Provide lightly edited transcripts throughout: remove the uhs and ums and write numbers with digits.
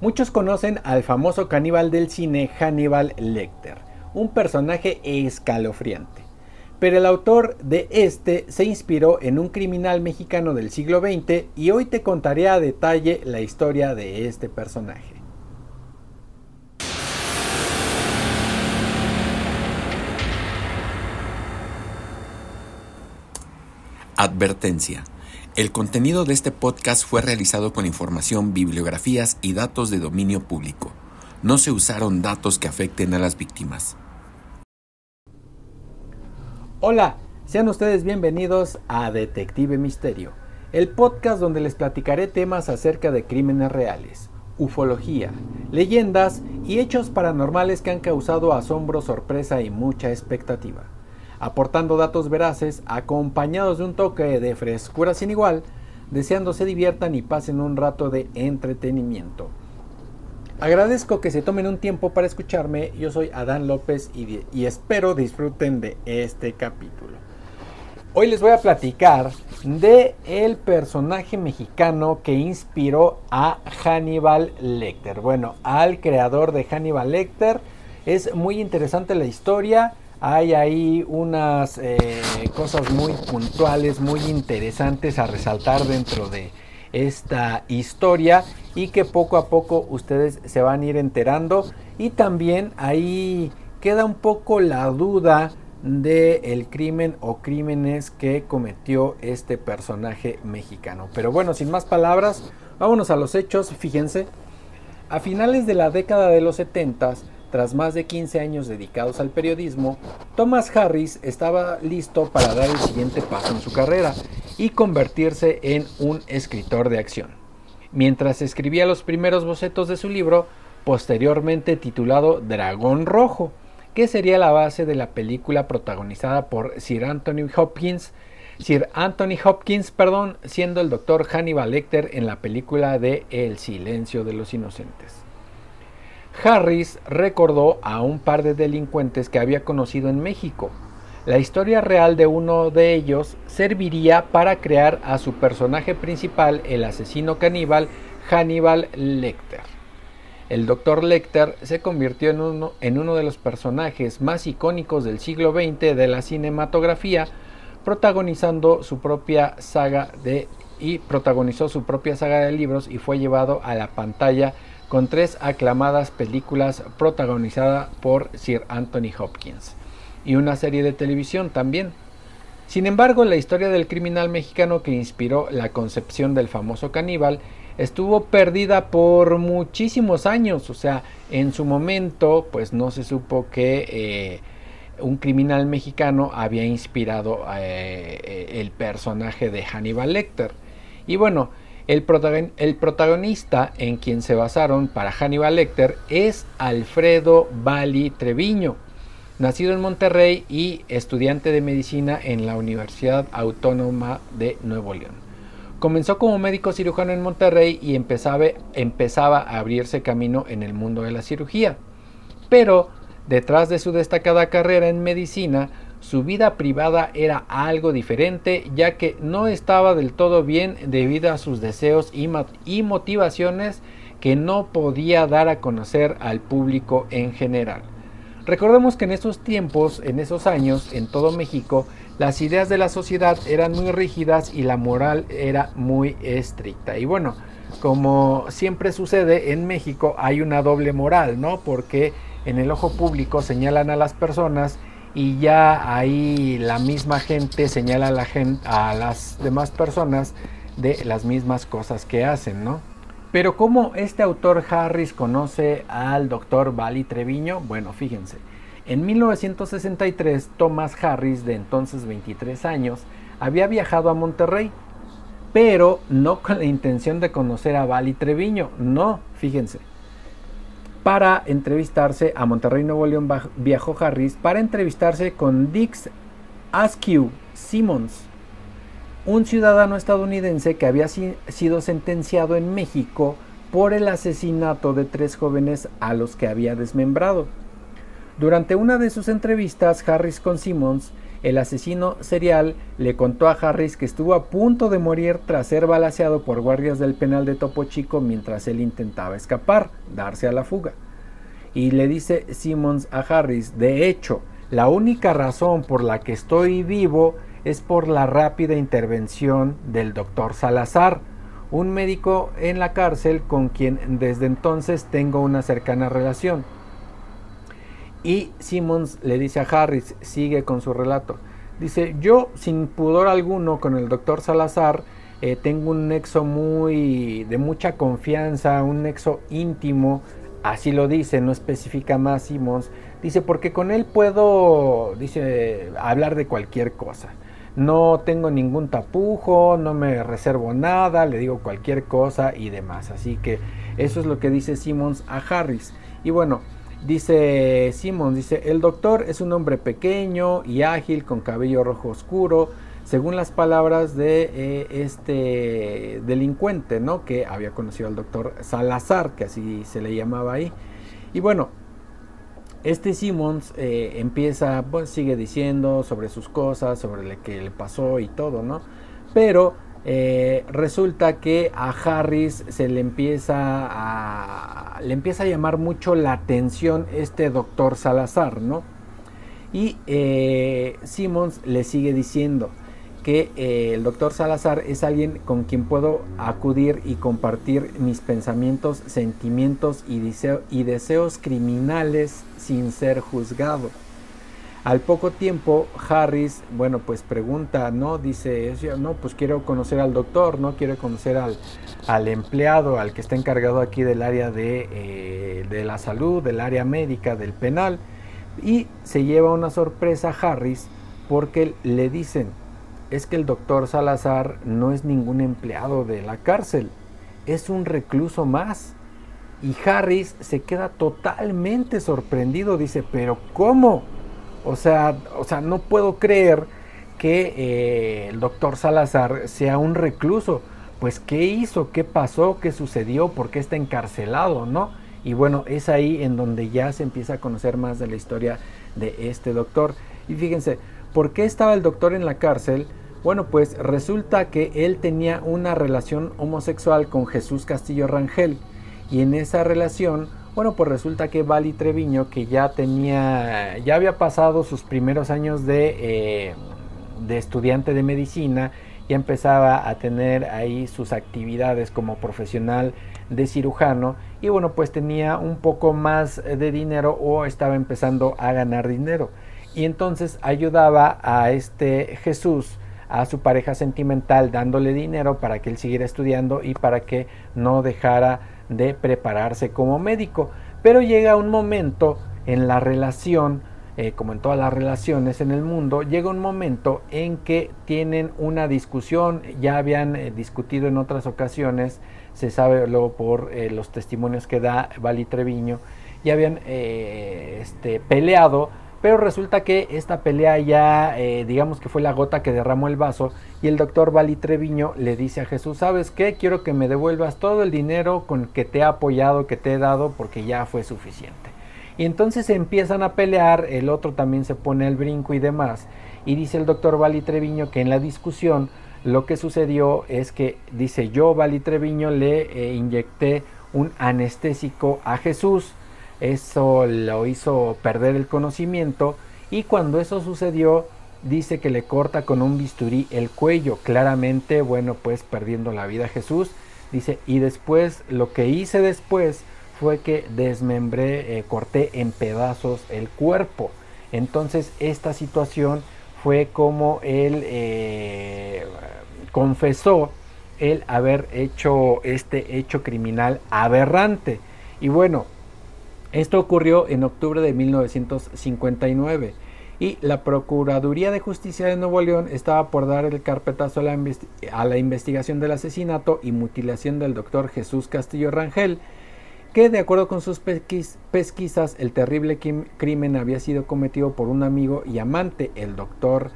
Muchos conocen al famoso caníbal del cine Hannibal Lecter, un personaje escalofriante. Pero el autor de este se inspiró en un criminal mexicano del siglo XX y hoy te contaré a detalle la historia de este personaje. Advertencia. El contenido de este podcast fue realizado con información, bibliografías y datos de dominio público. No se usaron datos que afecten a las víctimas. Hola, sean ustedes bienvenidos a Detective Misterio, el podcast donde les platicaré temas acerca de crímenes reales, ufología, leyendas y hechos paranormales que han causado asombro, sorpresa y mucha expectativa. Aportando datos veraces, acompañados de un toque de frescura sin igual, deseando se diviertan y pasen un rato de entretenimiento. Agradezco que se tomen un tiempo para escucharme. Yo soy Adán López y espero disfruten de este capítulo. Hoy les voy a platicar de el personaje mexicano que inspiró a Hannibal Lecter. Bueno, al creador de Hannibal Lecter. Es muy interesante la historia. Hay ahí unas cosas muy puntuales, muy interesantes a resaltar dentro de esta historia y que poco a poco ustedes se van a ir enterando. Y también ahí queda un poco la duda del crimen o crímenes que cometió este personaje mexicano. Pero bueno, sin más palabras, vámonos a los hechos. Fíjense, a finales de la década de los 70s, tras más de 15 años dedicados al periodismo, Thomas Harris estaba listo para dar el siguiente paso en su carrera y convertirse en un escritor de acción. Mientras escribía los primeros bocetos de su libro, posteriormente titulado Dragón Rojo, que sería la base de la película protagonizada por Sir Anthony Hopkins, siendo el doctor Hannibal Lecter en la película de El silencio de los inocentes. Harris recordó a un par de delincuentes que había conocido en México. La historia real de uno de ellos serviría para crear a su personaje principal, el asesino caníbal Hannibal Lecter. El Dr. Lecter se convirtió en uno de los personajes más icónicos del siglo XX de la cinematografía, protagonizó su propia saga de libros y fue llevado a la pantalla con 3 aclamadas películas protagonizadas por Sir Anthony Hopkins y una serie de televisión también. Sin embargo, la historia del criminal mexicano que inspiró la concepción del famoso caníbal estuvo perdida por muchísimos años. O sea, en su momento pues no se supo que un criminal mexicano había inspirado el personaje de Hannibal Lecter. Y bueno, el protagonista en quien se basaron para Hannibal Lecter es Alfredo Bali Treviño, nacido en Monterrey y estudiante de medicina en la Universidad Autónoma de Nuevo León. Comenzó como médico cirujano en Monterrey y empezaba a abrirse camino en el mundo de la cirugía. Pero detrás de su destacada carrera en medicina, su vida privada era algo diferente, ya que no estaba del todo bien debido a sus deseos y motivaciones que no podía dar a conocer al público en general. Recordemos que en esos tiempos, en esos años, en todo México, las ideas de la sociedad eran muy rígidas y la moral era muy estricta. Y bueno, como siempre sucede en México, hay una doble moral, ¿no? Porque en el ojo público señalan a las personas y ya ahí la misma gente señala a las demás personas de las mismas cosas que hacen, ¿no? Pero ¿cómo este autor Harris conoce al doctor Bali Treviño? Bueno, fíjense, en 1963 Thomas Harris, de entonces 23 años, había viajado a Monterrey, pero no con la intención de conocer a Bali Treviño, no, fíjense. Para entrevistarse a Monterrey, Nuevo León, viajó Harris para entrevistarse con Dix Askew Simmons, un ciudadano estadounidense que había sido sentenciado en México por el asesinato de 3 jóvenes a los que había desmembrado. Durante una de sus entrevistas, Harris con Simmons El asesino serial le contó a Harris que estuvo a punto de morir tras ser balaceado por guardias del penal de Topo Chico mientras él intentaba escapar, darse a la fuga. Y le dice Simmons a Harris: de hecho, la única razón por la que estoy vivo es por la rápida intervención del doctor Salazar, un médico en la cárcel con quien desde entonces tengo una cercana relación. Y Simmons le dice a Harris, sigue con su relato, dice: yo sin pudor alguno con el doctor Salazar tengo un nexo de mucha confianza, un nexo íntimo, así lo dice, no especifica más Simmons, dice, porque con él puedo, dice, hablar de cualquier cosa, no tengo ningún tapujo, no me reservo nada, le digo cualquier cosa y demás, así que eso es lo que dice Simmons a Harris. Y bueno, dice Simmons, dice: el doctor es un hombre pequeño y ágil con cabello rojo oscuro, según las palabras de este delincuente, ¿no?, que había conocido al doctor Salazar, que así se le llamaba ahí. Y bueno, este Simmons empieza, pues sigue diciendo sobre sus cosas, sobre lo que le pasó y todo, ¿no? Pero resulta que a Harris le empieza a llamar mucho la atención este doctor Salazar, ¿no? Y Simmons le sigue diciendo que el doctor Salazar es alguien con quien puedo acudir y compartir mis pensamientos, sentimientos y deseos criminales sin ser juzgado. Al poco tiempo, Harris, bueno, pues pregunta, ¿no? Dice, no, pues quiero conocer al doctor, ¿no? Quiero conocer al empleado, al que está encargado aquí del área de la salud, del área médica, del penal. Y se lleva una sorpresa Harris porque le dicen: es que el doctor Salazar no es ningún empleado de la cárcel, es un recluso más. Y Harris se queda totalmente sorprendido, dice, ¿pero cómo? O sea, no puedo creer que el doctor Salazar sea un recluso. Pues, ¿qué hizo? ¿Qué pasó? ¿Qué sucedió? ¿Por qué está encarcelado? ¿No? Y bueno, es ahí en donde ya se empieza a conocer más de la historia de este doctor. Y fíjense, ¿por qué estaba el doctor en la cárcel? Bueno, pues resulta que él tenía una relación homosexual con Jesús Castillo Rangel. Y en esa relación, bueno, pues resulta que Vali Treviño, que ya había pasado sus primeros años de estudiante de medicina, ya empezaba a tener ahí sus actividades como profesional de cirujano, y bueno, pues tenía un poco más de dinero, o estaba empezando a ganar dinero, y entonces ayudaba a este Jesús, a su pareja sentimental, dándole dinero para que él siguiera estudiando y para que no dejara de prepararse como médico. Pero llega un momento en la relación, como en todas las relaciones en el mundo, llega un momento en que tienen una discusión. Ya habían discutido en otras ocasiones, se sabe luego por los testimonios que da Vali Treviño, ya habían peleado, pero resulta que esta pelea ya, digamos que fue la gota que derramó el vaso, y el doctor Vali Treviño le dice a Jesús: ¿sabes qué? Quiero que me devuelvas todo el dinero con que te he apoyado, que te he dado, porque ya fue suficiente. Y entonces se empiezan a pelear, el otro también se pone al brinco y demás, y dice el doctor Vali Treviño que en la discusión lo que sucedió es que, dice, yo, Vali Treviño, le inyecté un anestésico a Jesús. Eso lo hizo perder el conocimiento, y cuando eso sucedió, dice que le corta con un bisturí el cuello, claramente, bueno, pues perdiendo la vida Jesús. Dice, y después, lo que hice después fue que desmembré, corté en pedazos el cuerpo. Entonces esta situación fue como él confesó el haber hecho este hecho criminal aberrante. Y bueno, esto ocurrió en octubre de 1959, y la Procuraduría de Justicia de Nuevo León estaba por dar el carpetazo a la investigación del asesinato y mutilación del doctor Jesús Castillo Rangel, que de acuerdo con sus pesquisas, el terrible crimen había sido cometido por un amigo y amante del doctor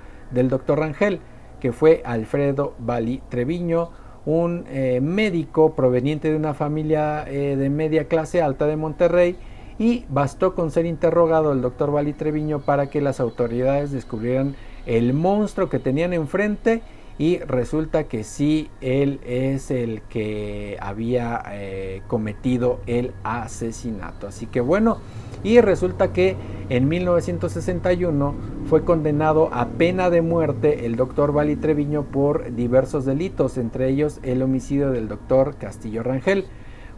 Rangel, que fue Alfredo Vali Treviño, un médico proveniente de una familia de media clase alta de Monterrey, y bastó con ser interrogado el doctor Vali Treviño para que las autoridades descubrieran el monstruo que tenían enfrente, y resulta que sí, él es el que había cometido el asesinato. Así que bueno, y resulta que en 1961 fue condenado a pena de muerte el doctor Valli Treviño por diversos delitos, entre ellos el homicidio del doctor Castillo Rangel.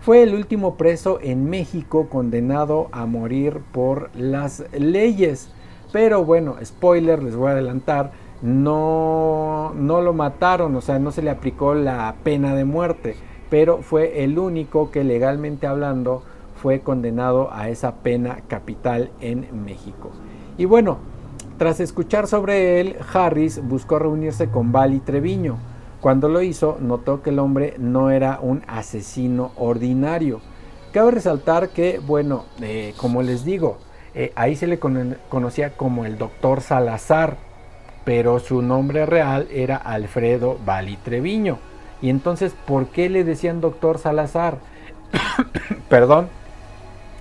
Fue el último preso en México condenado a morir por las leyes. Pero bueno, spoiler, les voy a adelantar, no lo mataron, o sea, no se le aplicó la pena de muerte, pero fue el único que legalmente hablando fue condenado a esa pena capital en México. Y bueno, tras escuchar sobre él, Harris buscó reunirse con Valli Treviño. Cuando lo hizo, notó que el hombre no era un asesino ordinario. Cabe resaltar que, bueno, como les digo, ahí se le conocía como el doctor Salazar, pero su nombre real era Alfredo Valli Treviño. Y entonces, ¿por qué le decían doctor Salazar? Perdón,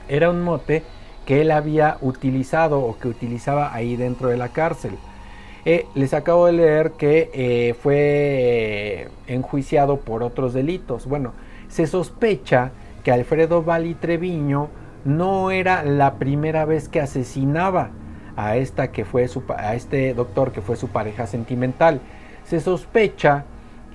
era un mote que él había utilizado o que utilizaba ahí dentro de la cárcel. Les acabo de leer que fue enjuiciado por otros delitos. Bueno, se sospecha que Alfredo Valli Treviño no era la primera vez que asesinaba a este doctor que fue su pareja sentimental. Se sospecha,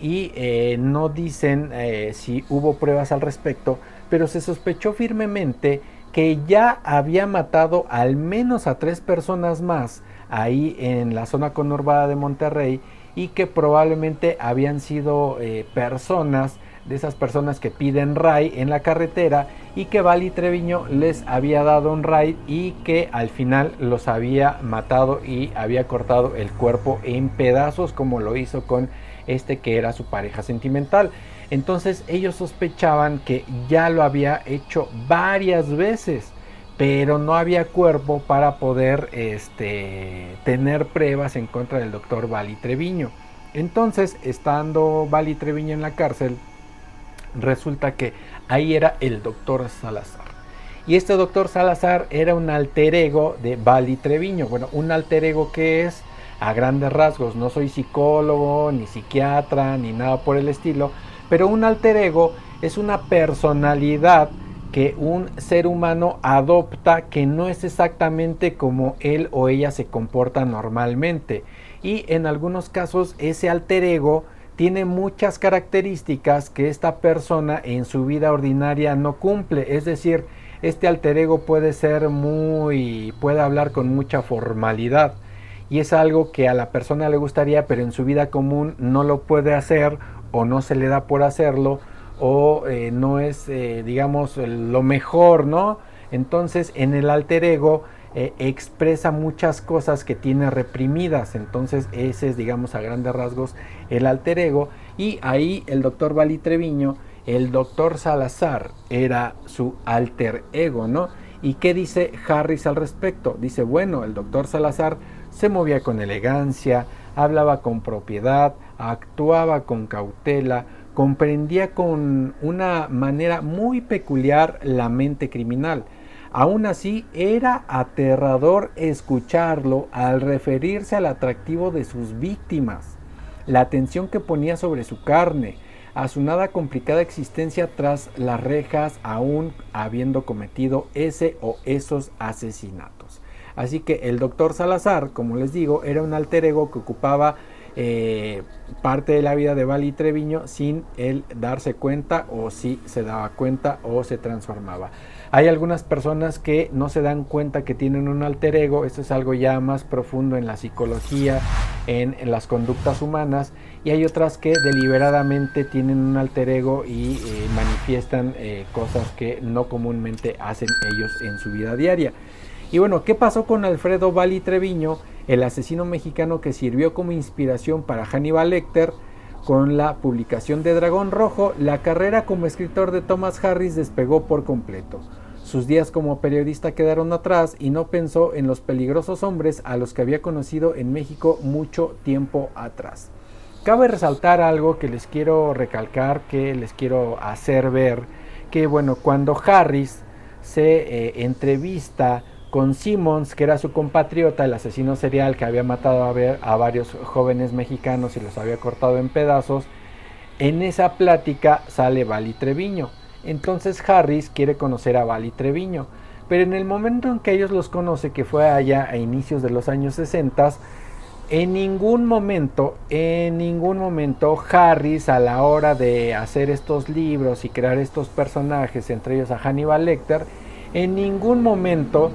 y no dicen si hubo pruebas al respecto, pero se sospechó firmemente que ya había matado al menos a 3 personas más ahí en la zona conurbada de Monterrey, y que probablemente habían sido personas, de esas personas que piden ray en la carretera, y que Valli Treviño les había dado un ray y que al final los había matado y había cortado el cuerpo en pedazos, como lo hizo con este que era su pareja sentimental. Entonces ellos sospechaban que ya lo había hecho varias veces, pero no había cuerpo para poder tener pruebas en contra del doctor Valli Treviño. Entonces, estando Valli Treviño en la cárcel, resulta que ahí era el doctor Salazar. Y este doctor Salazar era un alter ego de Valli Treviño. Bueno, un alter ego que es, a grandes rasgos, no soy psicólogo, ni psiquiatra, ni nada por el estilo, pero un alter ego es una personalidad que un ser humano adopta, que no es exactamente como él o ella se comporta normalmente. Y en algunos casos ese alter ego tiene muchas características que esta persona en su vida ordinaria no cumple. Es decir, este alter ego puede hablar con mucha formalidad, y es algo que a la persona le gustaría, pero en su vida común no lo puede hacer, o no se le da por hacerlo, o no es, digamos, lo mejor, ¿no? Entonces, en el alter ego expresa muchas cosas que tiene reprimidas. Entonces, ese es, digamos, a grandes rasgos el alter ego. Y ahí el doctor Valli Treviño, el doctor Salazar, era su alter ego, ¿no? ¿Y qué dice Harris al respecto? Dice, bueno, el doctor Salazar se movía con elegancia, hablaba con propiedad, actuaba con cautela, comprendía con una manera muy peculiar la mente criminal. Aún así, era aterrador escucharlo al referirse al atractivo de sus víctimas, la atención que ponía sobre su carne, a su nada complicada existencia tras las rejas, aún habiendo cometido ese o esos asesinatos. Así que el doctor Salazar, como les digo, era un alter ego que ocupaba parte de la vida de Valli Treviño sin él darse cuenta, o si se daba cuenta o se transformaba. Hay algunas personas que no se dan cuenta que tienen un alter ego. Esto es algo ya más profundo en la psicología, en las conductas humanas, y hay otras que deliberadamente tienen un alter ego y manifiestan cosas que no comúnmente hacen ellos en su vida diaria. Y bueno, ¿qué pasó con Alfredo Valli Treviño, el asesino mexicano que sirvió como inspiración para Hannibal Lecter? Con la publicación de Dragón Rojo, la carrera como escritor de Thomas Harris despegó por completo. Sus días como periodista quedaron atrás y no pensó en los peligrosos hombres a los que había conocido en México mucho tiempo atrás. Cabe resaltar algo que les quiero recalcar, que les quiero hacer ver, que bueno, cuando Harris se entrevista con Simmons, que era su compatriota, el asesino serial que había matado a varios jóvenes mexicanos y los había cortado en pedazos. En esa plática sale Vali Treviño. Entonces Harris quiere conocer a Vali Treviño, pero en el momento en que ellos los conoce, que fue allá a inicios de los años 60, en ningún momento Harris, a la hora de hacer estos libros y crear estos personajes, entre ellos a Hannibal Lecter, en ningún momento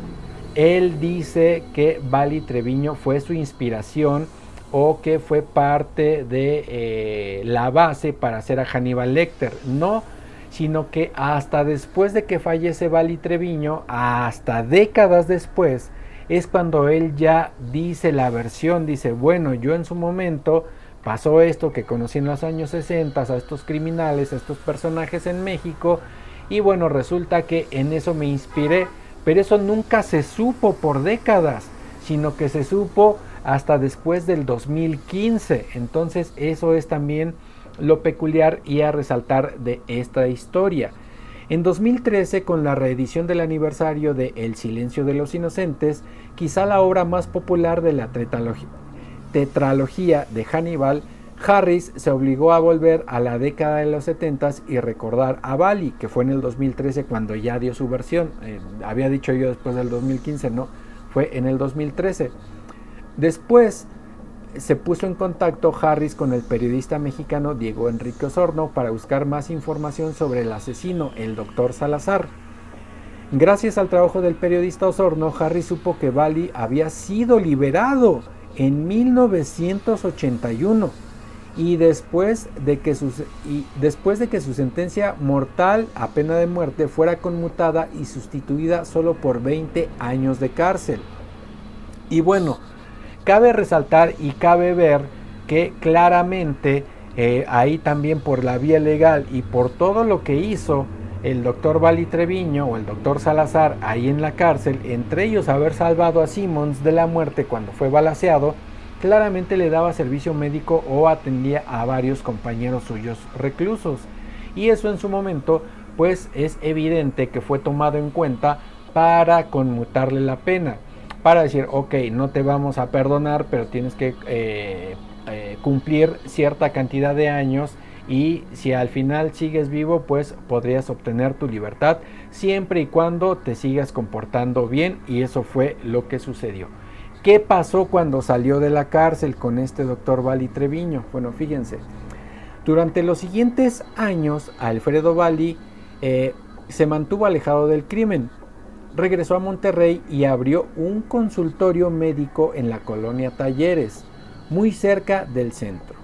él dice que Vali Treviño fue su inspiración o que fue parte de la base para hacer a Hannibal Lecter. No, sino que hasta después de que fallece Vali Treviño, hasta décadas después, es cuando él ya dice la versión, dice, bueno, yo en su momento pasó esto que conocí en los años 60, a estos criminales, a estos personajes en México, y bueno, resulta que en eso me inspiré, pero eso nunca se supo por décadas, sino que se supo hasta después del 2015, entonces eso es también lo peculiar y a resaltar de esta historia. En 2013, con la reedición del aniversario de El silencio de los inocentes, quizá la obra más popular de la tetralogía de Hannibal, Harris se obligó a volver a la década de los 70 y recordar a Vali, que fue en el 2013 cuando ya dio su versión. Había dicho yo después del 2015, no, fue en el 2013. Después se puso en contacto Harris con el periodista mexicano Diego Enrique Osorno para buscar más información sobre el asesino, el Dr. Salazar. Gracias al trabajo del periodista Osorno, Harris supo que Vali había sido liberado en 1981 y después de que su sentencia mortal a pena de muerte fuera conmutada y sustituida solo por 20 años de cárcel. Y bueno, cabe resaltar y cabe ver que claramente ahí también por la vía legal y por todo lo que hizo el doctor Vali Treviño o el doctor Salazar ahí en la cárcel, entre ellos haber salvado a Simmons de la muerte cuando fue balaceado, claramente le daba servicio médico o atendía a varios compañeros suyos reclusos. Y eso en su momento pues es evidente que fue tomado en cuenta para conmutarle la pena. Para decir, ok, no te vamos a perdonar, pero tienes que cumplir cierta cantidad de años y si al final sigues vivo, pues podrías obtener tu libertad siempre y cuando te sigas comportando bien, y eso fue lo que sucedió. ¿Qué pasó cuando salió de la cárcel con este doctor Vali Treviño? Bueno, fíjense, durante los siguientes años, Alfredo Vali se mantuvo alejado del crimen. Regresó a Monterrey y abrió un consultorio médico en la colonia Talleres, muy cerca del centro.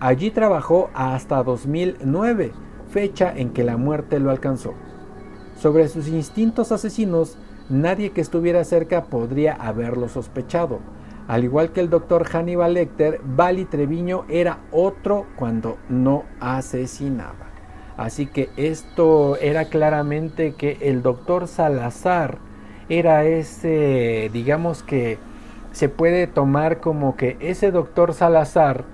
Allí trabajó hasta 2009, fecha en que la muerte lo alcanzó. Sobre sus instintos asesinos, nadie que estuviera cerca podría haberlo sospechado. Al igual que el doctor Hannibal Lecter, Vali Treviño era otro cuando no asesinaba. Así que esto era claramente que el doctor Salazar era ese, digamos que se puede tomar como que ese doctor Salazar,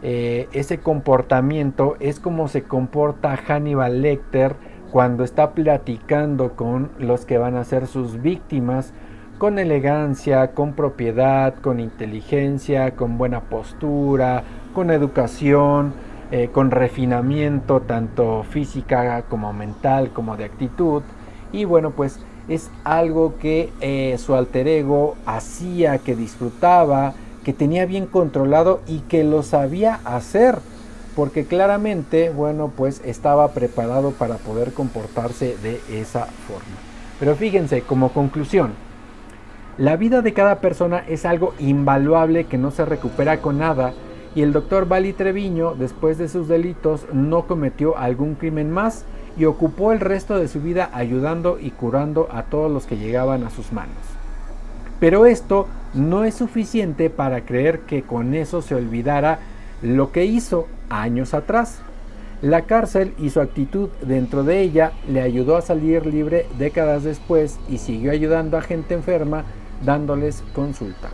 ese comportamiento es como se comporta Hannibal Lecter cuando está platicando con los que van a ser sus víctimas, con elegancia, con propiedad, con inteligencia, con buena postura, con educación, con refinamiento tanto física como mental como de actitud. Y bueno, pues es algo que su alter ego hacía, que disfrutaba, que tenía bien controlado y que lo sabía hacer, porque claramente, bueno, pues estaba preparado para poder comportarse de esa forma. Pero fíjense, como conclusión, la vida de cada persona es algo invaluable que no se recupera con nada, y el doctor Vali Treviño, después de sus delitos, no cometió algún crimen más y ocupó el resto de su vida ayudando y curando a todos los que llegaban a sus manos. Pero esto no es suficiente para creer que con eso se olvidara lo que hizo años atrás. La cárcel y su actitud dentro de ella le ayudó a salir libre décadas después y siguió ayudando a gente enferma dándoles consulta.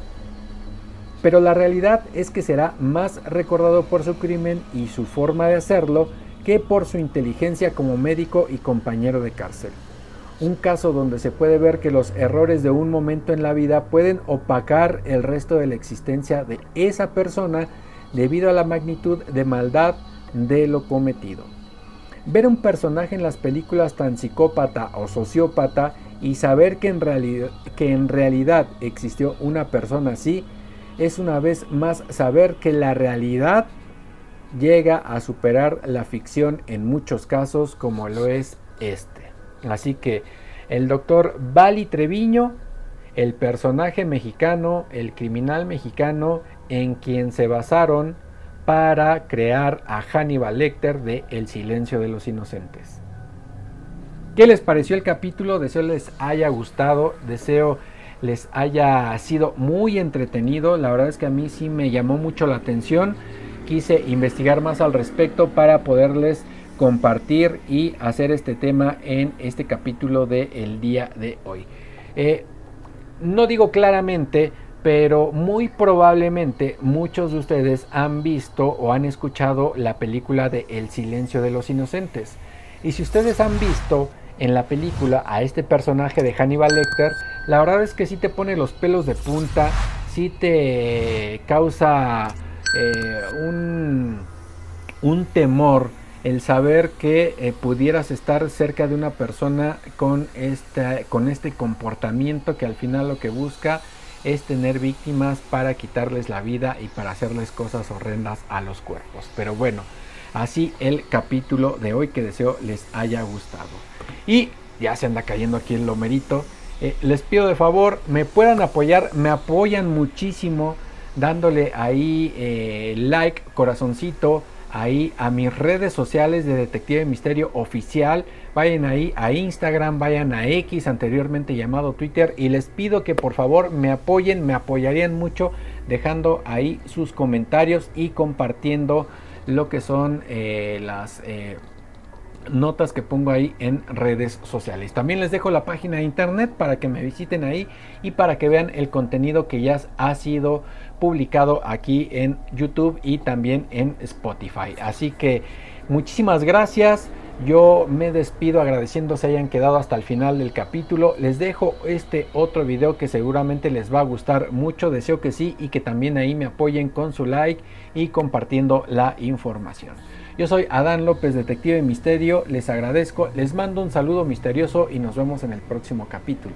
Pero la realidad es que será más recordado por su crimen y su forma de hacerlo que por su inteligencia como médico y compañero de cárcel. un caso donde se puede ver que los errores de un momento en la vida pueden opacar el resto de la existencia de esa persona debido a la magnitud de maldad de lo cometido. Ver un personaje en las películas tan psicópata o sociópata y saber que en realidad existió una persona así, es una vez más saber que la realidad llega a superar la ficción en muchos casos, como lo es este. Así que el doctor Vali Treviño, el personaje mexicano, el criminal mexicano en quien se basaron para crear a Hannibal Lecter de El silencio de los inocentes. ¿Qué les pareció el capítulo? Deseo les haya gustado, deseo les haya sido muy entretenido. La verdad es que a mí sí me llamó mucho la atención. Quise investigar más al respecto para poderles compartir y hacer este tema en este capítulo del día de hoy. No digo claramente, pero muy probablemente muchos de ustedes han visto o han escuchado la película de El silencio de los inocentes. Y si ustedes han visto en la película a este personaje de Hannibal Lecter, la verdad es que sí te pone los pelos de punta, sí te causa un temor el saber que pudieras estar cerca de una persona con este comportamiento que al final lo que busca es tener víctimas para quitarles la vida y para hacerles cosas horrendas a los cuerpos. Pero bueno, así el capítulo de hoy, que deseo les haya gustado. Y ya se anda cayendo aquí el lomerito. Les pido de favor, me puedan apoyar, me apoyan muchísimo dándole ahí like, corazoncito, ahí a mis redes sociales de Detective Misterio Oficial. Vayan ahí a Instagram, vayan a X, anteriormente llamado Twitter, y les pido que por favor me apoyen, me apoyarían mucho dejando ahí sus comentarios y compartiendo lo que son las notas que pongo ahí en redes sociales. También les dejo la página de internet para que me visiten ahí y para que vean el contenido que ya ha sido publicado aquí en YouTube y también en Spotify. Así que muchísimas gracias. Yo me despido agradeciendo se hayan quedado hasta el final del capítulo. Les dejo este otro video que seguramente les va a gustar mucho. Deseo que sí, y que también ahí me apoyen con su like y compartiendo la información. Yo soy Adán López, Detective Misterio. Les agradezco, les mando un saludo misterioso y nos vemos en el próximo capítulo.